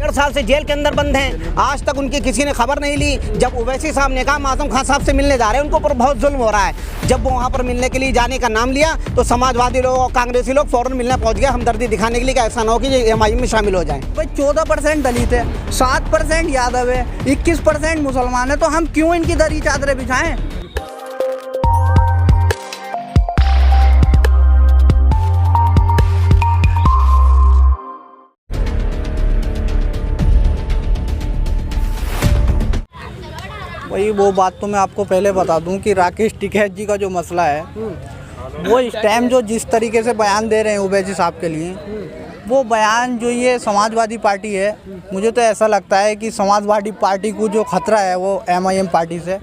1.5 साल से जेल के अंदर बंद हैं, आज तक उनकी किसी ने खबर नहीं ली। जब ओवैसी साहब ने कहा आजम खान साहब से मिलने जा रहे हैं, उनको ऊपर बहुत जुल्म हो रहा है। जब वो वहाँ पर मिलने के लिए जाने का नाम लिया तो समाजवादी लोग और कांग्रेसी लोग फौरन मिलने पहुँच गए, हमदर्दी दिखाने के लिए कि ऐसा ना हो कि एमआईएम में शामिल हो जाएं। भाई 14% दलित है, 7% यादव है, 21% मुसलमान है, तो हम क्यों इनकी दरी चादरें बिछाएं? वही वो बात तो मैं आपको पहले बता दूं कि राकेश टिकैत जी का जो मसला है वो इस टाइम जो जिस तरीके से बयान दे रहे हैं ओवैसी साहब के लिए, वो बयान जो ये समाजवादी पार्टी है, मुझे तो ऐसा लगता है कि समाजवादी पार्टी को जो खतरा है वो एमआईएम पार्टी से,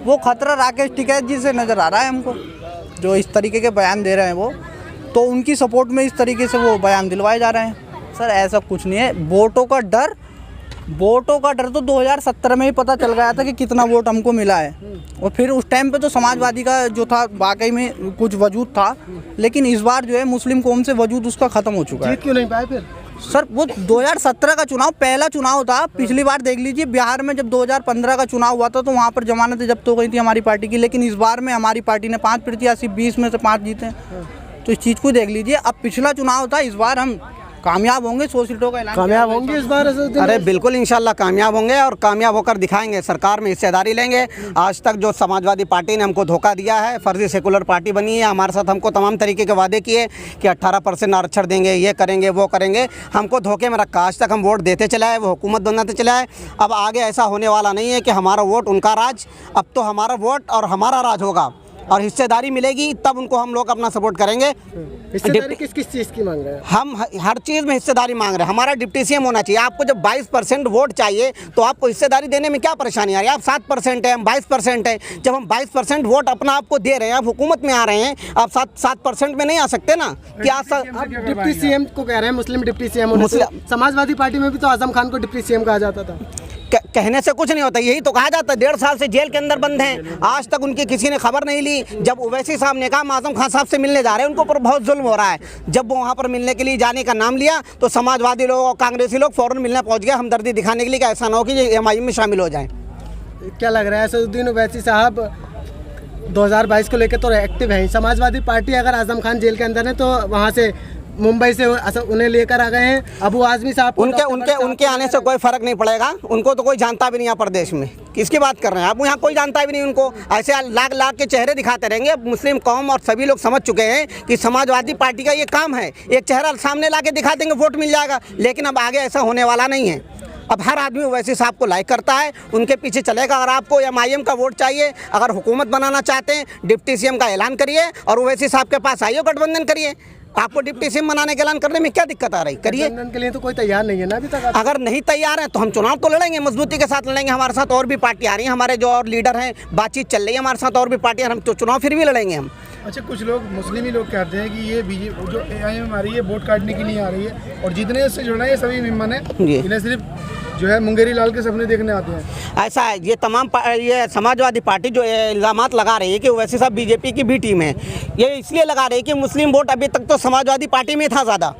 वो खतरा राकेश टिकैत जी से नज़र आ रहा है हमको। जो इस तरीके के बयान दे रहे हैं वो, तो उनकी सपोर्ट में इस तरीके से वो बयान दिलवाए जा रहे हैं। सर ऐसा कुछ नहीं है, वोटों का डर तो 2017 में ही पता चल गया था कि कितना वोट हमको मिला है, और फिर उस टाइम पे तो समाजवादी का जो था वाकई में कुछ वजूद था, लेकिन इस बार जो है मुस्लिम कौम से वजूद उसका ख़त्म हो चुका है। जीत क्यों नहीं पाए फिर? सर वो 2017 का चुनाव पहला चुनाव था। पिछली बार देख लीजिए बिहार में जब 2015 का चुनाव हुआ था तो वहाँ पर जमानतें जब्त हो गई थी हमारी पार्टी की, लेकिन इस बार में हमारी पार्टी ने 5 प्रत्याशी 20 में से 5 जीते हैं। तो इस चीज़ को देख लीजिए। अब पिछला चुनाव था, इस बार हम कामयाब होंगे, 100 सीटों का ऐलान कामयाब होंगे इस बार? अरे बिल्कुल इंशाल्लाह कामयाब होंगे और कामयाब होकर दिखाएंगे, सरकार में हिस्सेदारी लेंगे। आज तक जो समाजवादी पार्टी ने हमको धोखा दिया है, फर्जी सेकुलर पार्टी बनी है, हमारे साथ हमको तमाम तरीके के वादे किए कि 18% आरक्षण देंगे, ये करेंगे वो करेंगे, हमको धोखे में रखा। आज तक हम वोट देते चले आए, वो हुकूमत बनाते चले आए। अब आगे ऐसा होने वाला नहीं है कि हमारा वोट उनका राज, अब तो हमारा वोट और हमारा राज होगा और हिस्सेदारी मिलेगी, तब उनको हम लोग अपना सपोर्ट करेंगे। हिस्सेदारी किस किस चीज़ की मांग रहे हैं? हम हर चीज़ में हिस्सेदारी मांग रहे हैं। हमारा डिप्टी सीएम होना चाहिए। आपको जब 22% वोट चाहिए तो आपको हिस्सेदारी देने में क्या परेशानी आ रही है? आप 7% है, हम 22% है। जब हम 22% वोट अपना आपको दे रहे हैं, आप हुकूमत में आ रहे हैं, आप 7% में नहीं आ सकते ना। क्या आप डिप्टी सीएम को कह रहे हैं, मुस्लिम डिप्टी सीएम? समाजवादी पार्टी में भी तो आजम खान को डिप्टी सीएम कहा जाता था। कहने से कुछ नहीं होता, यही तो कहा जाता है। 1.5 साल से जेल के अंदर बंद हैं, आज तक उनकी किसी ने खबर नहीं ली। जब ओवैसी साहब ने कहा आजम खान साहब से मिलने जा रहे हैं, उनको ऊपर बहुत जुल्म हो रहा है। जब वो वहाँ पर मिलने के लिए जाने का नाम लिया तो समाजवादी लोग और कांग्रेसी लोग फौरन मिलने पहुँच गए, हमदर्दी दिखाने के लिए कि ऐसा ना हो कि एमआईएम में शामिल हो जाएं। क्या लग रहा है असदुद्दीन ओवैसी साहब 2022 को लेकर तो एक्टिव हैं? समाजवादी पार्टी अगर आजम खान जेल के अंदर है तो वहाँ से मुंबई से उन्हें लेकर आ गए हैं अबू आजमी साहब। उनके आने से कोई फर्क नहीं पड़ेगा। उनको तो कोई जानता भी नहीं यहाँ प्रदेश में, किसकी बात कर रहे हैं आप? यहाँ कोई जानता भी नहीं उनको। ऐसे लाख लाख के चेहरे दिखाते रहेंगे। अब मुस्लिम कौम और सभी लोग समझ चुके हैं कि समाजवादी पार्टी का ये काम है, एक चेहरा सामने ला के दिखा देंगे, वोट मिल जाएगा। लेकिन अब आगे ऐसा होने वाला नहीं है। अब हर आदमी ओवैसी साहब को लाइक करता है, उनके पीछे चलेगा। अगर आपको एमआईएम का वोट चाहिए, अगर हुकूमत बनाना चाहते हैं, डिप्टी सीएम का ऐलान करिए और ओवैसी साहब के पास आइए, गठबंधन करिए। आपको डिप्टी सीएम बनाने का ऐलान करने में क्या दिक्कत आ रही? करिए। गठबंधन के लिए तो कोई तैयार नहीं है ना अभी तक। अगर नहीं तैयार है तो हम चुनाव तो लड़ेंगे, मजबूती के साथ लड़ेंगे। हमारे साथ और भी पार्टी आ रही हैं, हमारे जो और लीडर हैं, बातचीत चल रही है हमारे साथ और भी पार्टियां, हम तो चुनाव फिर भी लड़ेंगे हम। अच्छा, कुछ लोग मुस्लिम ही लोग कहते हैं कि ये बीजेपी जो एआईएम आ रही है वोट काटने के लिए आ रही है और जितने इससे जुड़ना है ये सभी मेहमान है, इन्हें सिर्फ जो है मुंगेरी लाल के सपने देखने आते हैं। ऐसा है, ये तमाम ये समाजवादी पार्टी जो इल्ज़ामात लगा रही है कि वैसे सब बीजेपी की भी टीम है, ये इसलिए लगा रही है कि मुस्लिम वोट अभी तक तो समाजवादी पार्टी में था ज़्यादा,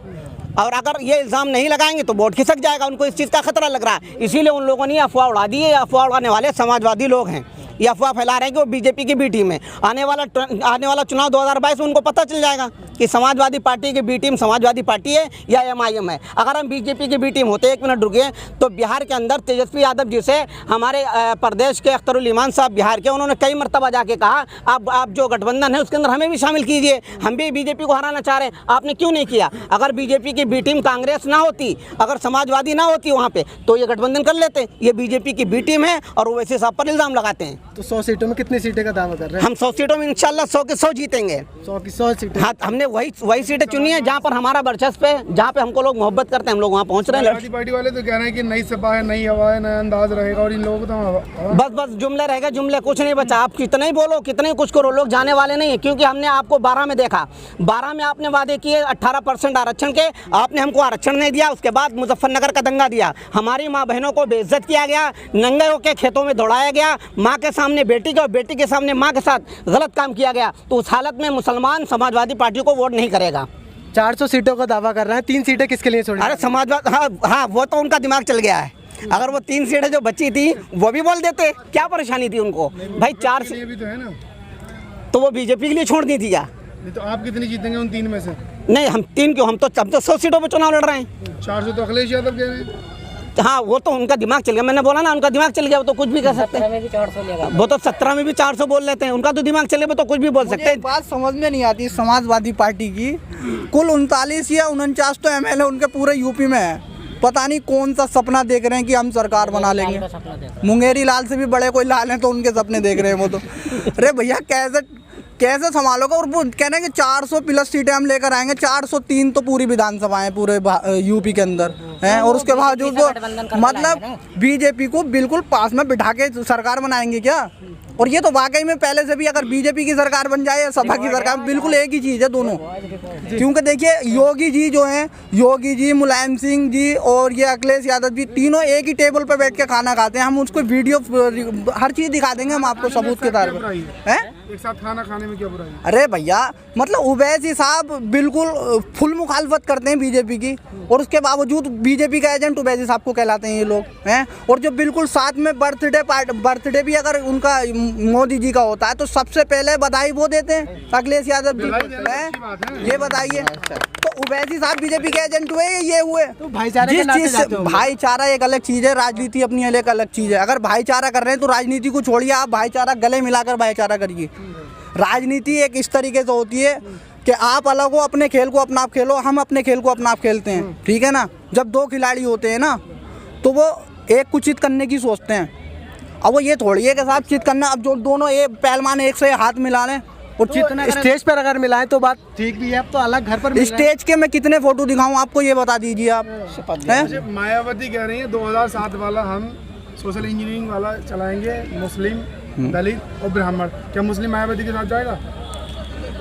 और अगर ये इल्ज़ाम नहीं लगाएंगे तो वोट खिसक जाएगा। उनको इस चीज़ का खतरा लग रहा है, इसीलिए उन लोगों ने अफवाह उड़ा दी है। अफवाह उड़ाने वाले समाजवादी लोग हैं, ये अफवाह फैला रहे हैं कि वो बीजेपी की बी टीम है। आने वाला चुनाव 2022 में उनको पता चल जाएगा कि समाजवादी पार्टी की बी टीम समाजवादी पार्टी है या एमआईएम है। अगर हम बीजेपी की बी टीम होते, 1 मिनट रुकिए, तो बिहार के अंदर तेजस्वी यादव जी से हमारे प्रदेश के अख्तरुल ईमान साहब बिहार के, उन्होंने कई मरतबा जाके कहा आप जो गठबंधन है उसके अंदर हमें भी शामिल कीजिए, हम भी बीजेपी को हराना चाह रहे हैं। आपने क्यों नहीं किया? अगर बीजेपी की बी टीम कांग्रेस ना होती, अगर समाजवादी ना होती वहाँ पे, तो ये गठबंधन कर लेते। ये बीजेपी की बी टीम है और ओवैसी साहब पर इल्ज़ाम लगाते हैं। तो 100 सीटों में कितनी सीटें का दावा कर रहे हैं? हम 100 सीटों में इंशाल्लाह 100 के 100 जीतेंगे। 100 की 100 सीटें। हाँ, हमने वही सीटें चुनी है जहाँ पर हमारा वर्चस्व है, जहाँ पे हमको लोग मोहब्बत करते हैं, हम लोग वहाँ पहुँच रहे हैं। पार्टी वाले तो कह रहे हैं कि नई सपा है, नई हवा है, नया अंदाज रहेगा और इन लोगों को तो बस जुमले रहेगा, जुमले, कुछ नहीं बचा। आप कितने ही बोलो, कितने ही कुछ करो, लोग जाने वाले नहीं है। क्योंकि हमने आपको 12 में देखा, 12 में आपने वादे किए 18% आरक्षण के, आपने हमको आरक्षण नहीं दिया। उसके बाद मुजफ्फरनगर का दंगा दिया, हमारी माँ बहनों को बेइज्जत किया गया, नंगे होकर खेतों में दौड़ाया गया, माँ के सामने बेटी को, बेटी के सामने माँ के साथ गलत काम किया गया। तो उस हालत में मुसलमान समाजवादी पार्टी को वोट नहीं करेगा। 400 सीटों का दावा कर रहा है, 3 सीटें किसके लिए छोड़ी? अरे समाजवाद, हाँ हाँ, वो तो उनका दिमाग चल गया है। अगर वो 3 सीटें जो बची थी वो भी बोल देते, क्या परेशानी थी उनको भाई? 4 ये भी तो है ना, तो वो बीजेपी के लिए छोड़नी थी क्या? नहीं तो आप कितनी जीतेंगे उन 3 में से? नहीं, हम 3 क्यों, हम तो 100 सीटों पे चुनाव लड़ रहे हैं। 400 तो अखिलेश यादव कह रहे हैं। हाँ, वो तो उनका दिमाग चल गया, मैंने बोला ना, उनका दिमाग चल गया, वो तो कुछ भी कर सकते हैं। वो तो 17 में भी 400 बोल लेते हैं, उनका तो दिमाग चले, वो तो कुछ भी बोल सकते हैं। बात समझ में नहीं आती समाजवादी पार्टी की, कुल 39 या 49 तो MLA उनके पूरे यूपी में है। पता नहीं कौन सा सपना देख रहे हैं कि हम सरकार बना लेंगे। मुंगेरी लाल से भी बड़े कोई लाल हैं तो उनके सपने देख रहे हैं वो तो। अरे भैया कैसे संभालोगे? और वो कह रहे हैं कि 400 प्लस सीटें हम लेकर आएंगे। 403 तो पूरी विधानसभाएं पूरे यूपी के अंदर हैं, और उसके बावजूद वो मतलब बीजेपी को बिल्कुल पास में बिठा के सरकार बनाएंगे क्या? और ये तो वाकई में पहले से भी अगर बीजेपी की सरकार बन जाए या सपा की सरकार, बिल्कुल एक ही चीज़ है दोनों। क्योंकि देखिए योगी जी जो हैं, योगी जी, मुलायम सिंह जी और ये अखिलेश यादव जी, तीनों एक ही टेबल पर बैठ के खाना खाते हैं। हम उसको वीडियो हर चीज़ दिखा देंगे हम आपको सबूत के तौर पर। हैं एक साथ खाना खाने में क्या बुराई? अरे भैया मतलब उवैसी साहब बिल्कुल फुल मुखालफत करते हैं बीजेपी की, और उसके बावजूद बीजेपी का एजेंट उवैसी साहब को कहलाते हैं ये लोग हैं। और जो बिल्कुल साथ में बर्थडे भी अगर उनका मोदी जी का होता है तो सबसे पहले बधाई वो देते हैं अखिलेश यादव जी हैं। ये बताइए, तो उवैसी साहब बीजेपी के एजेंट हुए ये हुए? तो भाईचारे के नाते जाते होंगे। भाईचारा एक अलग चीज़ है, राजनीति अपनी एक अलग चीज़ है। अगर भाईचारा कर रहे हैं तो राजनीति को छोड़िए, आप भाईचारा गले मिलाकर भाईचारा करिए। राजनीति एक इस तरीके से होती है कि आप अलग हो, अपने खेल को अपना आप खेलो, हम अपने खेल को अपना आप खेलते हैं, ठीक है ना। जब 2 खिलाड़ी होते हैं ना तो वो एक को चित करने की सोचते हैं। अब वो ये थोड़ी है कि साहब चित करना, अब जो दोनों एक पहलवान एक से हाथ मिला लें और चित ना करें। स्टेज पर अगर मिलाएं तो बात ठीक भी है, अब तो अलग घर पर स्टेज के मैं कितने फोटो दिखाऊं आपको, ये बता दीजिए आप हैं? मायावती कह रही है 2007 वाला हम सोशल इंजीनियरिंग वाला चलाएंगे, मुस्लिम, दलित और ब्राह्मण। क्या मुस्लिम मायावती के साथ जाएगा?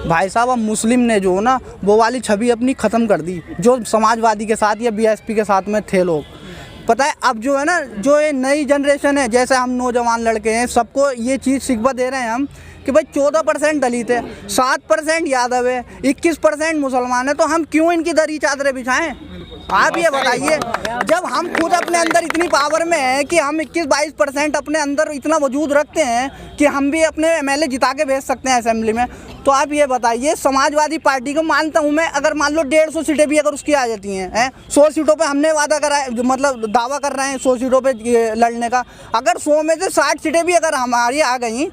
भाई साहब अब मुस्लिम ने जो ना वो वाली छवि अपनी ख़त्म कर दी, जो समाजवादी के साथ या BSP के साथ में थे लोग। पता है अब जो है ना, जो ये नई जनरेशन है, जैसे हम नौजवान लड़के हैं, सबको ये चीज़ शिकवा दे रहे हैं हम कि भाई 14% दलित है, 7% यादव है, 21% मुसलमान है, तो हम क्यों इनकी दरी चादरें बिछाएं? आप ये बताइए, जब हम खुद अपने अंदर इतनी पावर में है कि हम 21-22% अपने अंदर इतना वजूद रखते हैं कि हम भी अपने MLA जिता के भेज सकते हैं असेंबली में, तो आप ये बताइए समाजवादी पार्टी को मानता हूँ मैं, अगर मान लो 150 सीटें भी अगर उसकी आ जाती हैं 100 सीटों पे हमने वादा करा है, मतलब दावा कर रहे हैं 100 सीटों पे लड़ने का, अगर 100 में से 60 सीटें भी अगर हमारी आ गई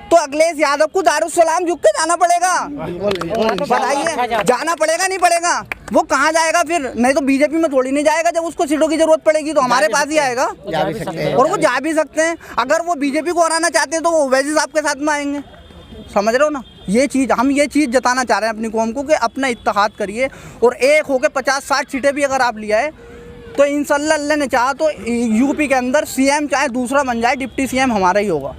तो अखिलेश यादव को दारुस्सलाम झुक के जाना पड़ेगा। बताइए, जाना पड़ेगा नहीं पड़ेगा? वो कहाँ जाएगा फिर? नहीं तो बीजेपी में थोड़ी नहीं जाएगा, जब उसको सीटों की जरूरत पड़ेगी तो हमारे पास ही आएगा। और वो जा भी सकते हैं, अगर वो बीजेपी को हराना चाहते हैं तो वो ओवैसी साहब के साथ में आएंगे। समझ रहे हो ना? ये चीज़ हम ये चीज़ जताना चाह रहे हैं अपनी कौम को कि अपना इत्तेहाद करिए और एक होकर 50-60 सीटें भी अगर आप लिया है तो इंशाल्लाह अल्लाह ने चाहा तो यूपी के अंदर CM चाहे दूसरा बन जाए, डिप्टी CM हमारा ही होगा।